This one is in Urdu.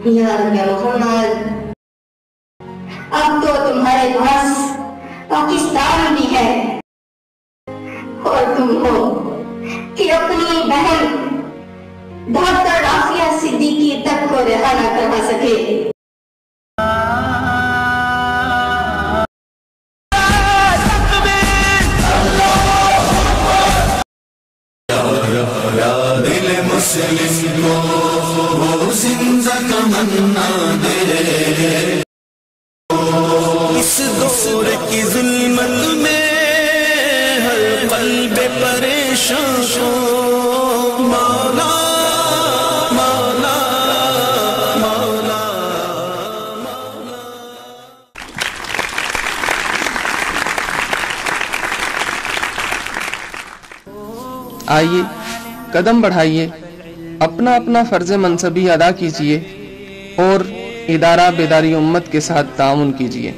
یا محمد، اب تو تمہارے پاس پاکستان بھی ہے اور تم ہو کہ اپنی بہن ڈاکٹر عافیہ صدیقی تک کو رہا نہ کروا سکے۔ دل مسلم کو زندہ تمنا دے، اس دور کی ظلمت میں ہر قلب پریشان کو مولا مولا مولا۔ آئیے قدم بڑھائیے، اپنا اپنا فرض منصبی ادا کیجیے اور ادارہ بیداری امت کے ساتھ تعاون کیجیے۔